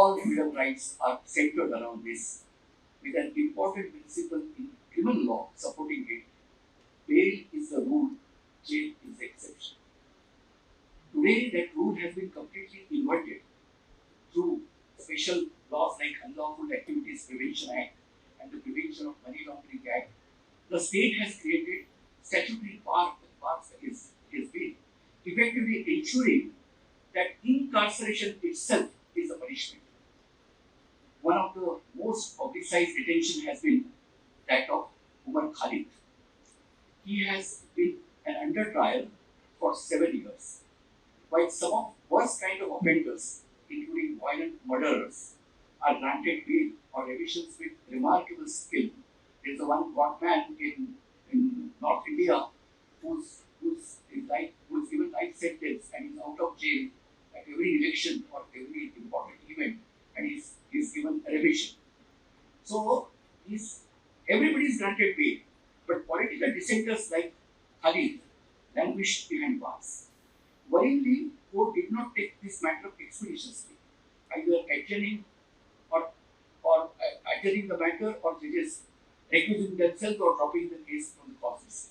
all freedom rights are centered around this, with an important principle in criminal law supporting it. Bail is the rule, jail is the exception. Today, that rule has been completely inverted through special laws like Unlawful Activities Prevention Act and the Prevention of Money Laundering Act. The state has created statutory powers against bail, effectively ensuring that incarceration itself is a punishment. One of the most publicized detention has been that of Umar Khalid. He has been an under trial for 7 years. While some of worst kind of offenders, including violent murderers, are granted bail or remissions with remarkable skill. There is one man in North India who's given life sentence and is out of jail at every election or every important event, and he's given a remission. So everybody is granted bail, but political dissenters like Khalid languish behind bars. Worryingly, court did not take this matter expeditiously, either adjourning or adjourning the matter or judges recusing themselves or dropping the case from the causes.